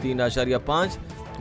3.5,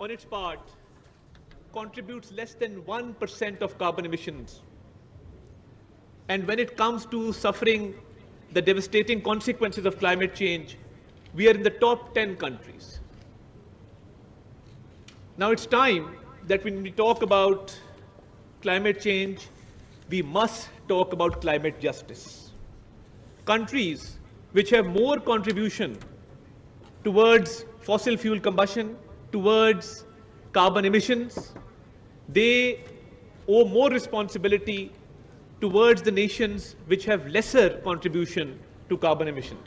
on its part contributes less than 1% of carbon emissions. And when it comes to suffering the devastating consequences of climate change, we are in the top 10 countries. Now it's time that when we talk about climate change, we must talk about climate justice. Countries which have more contribution towards fossil fuel combustion, towards carbon emissions, they owe more responsibility towards the nations which have lesser contribution to carbon emissions.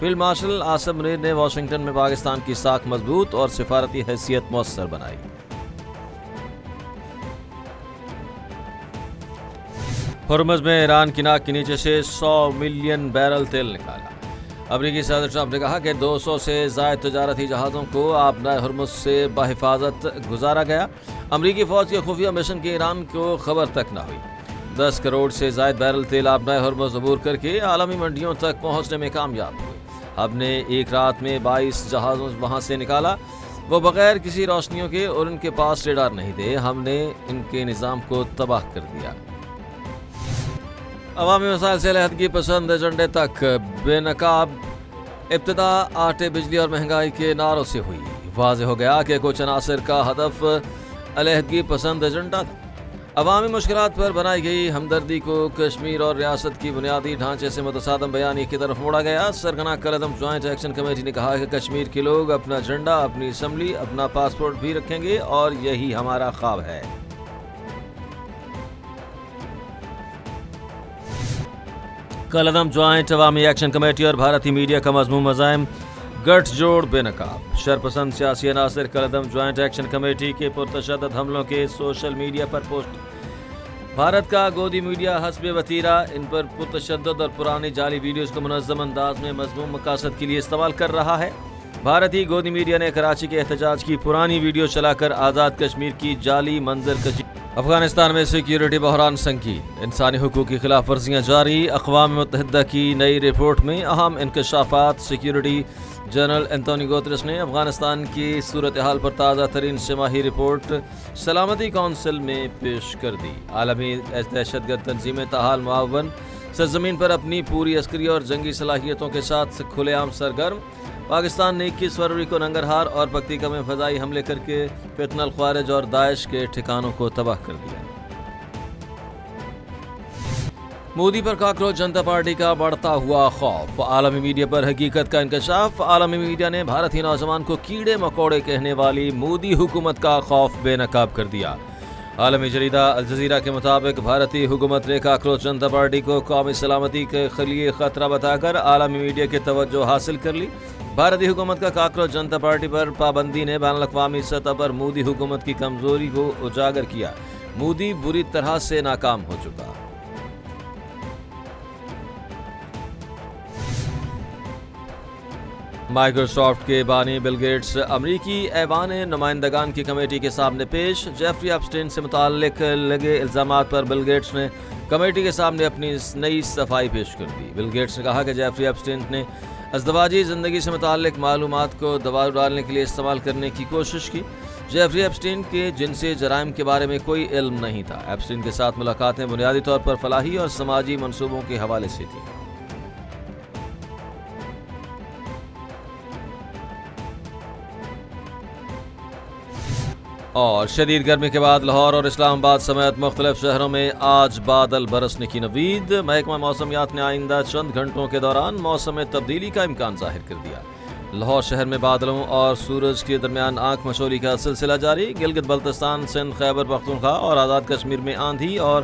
Field marshal Asif Munir نے Washington میں پاکستان کی ساکھ مضبوط اور سفارتی حیثیت مؤثر بنائی۔ ہرمز میں ایران کی ناک کے نیچے سے 100 ملین بیرل تیل نکالا۔ امریکی صدر ٹرمپ نے کہا کہ 200 سے زائد تجارتی جہازوں کو آبنائے ہرمز سے بحفاظت گزارا گیا۔ امریکی فوج کے خفیہ مشن کی ایران کو خبر تک نہ ہوئی۔ 10 کروڑ سے زائد بیرل تیل آبنائے ہرمز عبور کر کے عالمی منڈیوں تک پہنچنے میں کامیاب ہوئے۔ ہم نے ایک رات میں 22 جہازوں وہاں سے نکالا۔ وہ بغیر کسی روشنیوں کے اور ان کے پاس ریڈار نہیں تھے۔ ہم نے ان کے نظام کو تباہ کر دیا۔ عوامی مسائل سے علیحدگی پسند ایجنڈے تک بے نقاب ابتدا آٹے، بجلی اور مہنگائی کے نعروں سے ہوئی۔ واضح ہو گیا کہ کچھ عناصر کا ہدف علیحدگی پسند ایجنڈا تھا۔ عوامی مشکلات پر بنائی گئی ہمدردی کو کشمیر اور ریاست کی بنیادی ڈھانچے سے متصادم بیانی کی طرف موڑا گیا۔ سرگنا کالعدم جوائنٹ ایکشن کمیٹی نے کہا کہ کشمیر کے لوگ اپنا جھنڈا، اپنی اسمبلی، اپنا پاسپورٹ بھی رکھیں گے اور یہی ہمارا خواب ہے۔ کالعدم جوائنٹ عوامی ایکشن کمیٹی اور بھارتی میڈیا کا مضمون مزاحم گٹھ جوڑ بے نقاب۔ شرپسند سیاسی عناصر کالعدم جوائنٹ ایکشن کمیٹی کے پرتشدد حملوں کے سوشل میڈیا پر پوسٹ۔ بھارت کا گودی میڈیا حسب وتیرہ ان پر پرتشدد اور پرانی جعلی ویڈیوز کو منظم انداز میں مذموم مقاصد کے لیے استعمال کر رہا ہے۔ بھارتی گودی میڈیا نے کراچی کے احتجاج کی پرانی ویڈیو چلا کر آزاد کشمیر کی جعلی منظر کشی۔ افغانستان میں سیکیورٹی بحران سنگین، انسانی حقوق کی خلاف ورزیاں جاری۔ اقوام متحدہ کی نئی رپورٹ میں اہم انکشافات۔ سیکیورٹی جنرل اینتونی گوتریس نے افغانستان کی صورتحال پر تازہ ترین سہ ماہی رپورٹ سلامتی کونسل میں پیش کر دی۔ عالمی دہشت گرد تنظیمیں تاحال معاون سرزمین پر اپنی پوری عسکری اور جنگی صلاحیتوں کے ساتھ کھلے عام سرگرم۔ پاکستان نے 21 فروری کو ننگرہار اور پکتیکا میں فضائی حملے کر کے فتنہ الخوارج اور داعش کے ٹھکانوں کو تباہ کر دیا۔ مودی پر کاکروچ جنتا پارٹی کا بڑھتا ہوا خوف۔ عالمی میڈیا پر حقیقت کا انکشاف۔ عالمی میڈیا نے بھارتی نوجوان کو کیڑے مکوڑے کہنے والی مودی حکومت کا خوف بے نقاب کر دیا۔ عالمی جریدہ الجزیرہ کے مطابق بھارتی حکومت نے کاکروچ جنتا پارٹی کو قومی سلامتی کے لیے خطرہ بتا کر عالمی میڈیا کی توجہ حاصل کر لی۔ بھارتی حکومت کا کاکروچ جنتا پارٹی پر پابندی نے بین الاقوامی سطح پر مودی حکومت کی کمزوری کو اجاگر کیا۔ مودی بری طرح سے ناکام ہو چکا۔ مائیکروسافٹ کے بانی بل گیٹس امریکی ایوان نمائندگان کی کمیٹی کے سامنے پیش۔ جیفری ایپسٹین سے متعلق لگے الزامات پر بل گیٹس نے کمیٹی کے سامنے اپنی نئی صفائی پیش کر دی۔ بل گیٹس نے کہا کہ جیفری ایپسٹین نے ازدواجی زندگی سے متعلق معلومات کو دباؤ ڈالنے کے لیے استعمال کرنے کی کوشش کی۔ جیفری ایپسٹین کے جنسی جرائم کے بارے میں کوئی علم نہیں تھا۔ ایپسٹین کے ساتھ ملاقاتیں بنیادی طور پر فلاحی اور سماجی منصوبوں کے حوالے سے تھیں۔ اور شدید گرمی کے بعد لاہور اور اسلام آباد سمیت مختلف شہروں میں آج بادل برسنے کی نوید۔ محکمہ موسمیات نے آئندہ چند گھنٹوں کے دوران موسم میں تبدیلی کا امکان ظاہر کر دیا۔ لاہور شہر میں بادلوں اور سورج کے درمیان آنکھ مشولی کا سلسلہ جاری۔ گلگت بلتستان، سندھ، خیبر پختونخوا اور آزاد کشمیر میں آندھی اور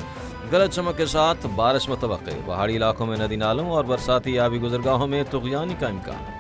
گرج چمک کے ساتھ بارش متوقع۔ پہاڑی علاقوں میں ندی نالوں اور برساتی آبی گزرگاہوں میں طغیانی کا امکان۔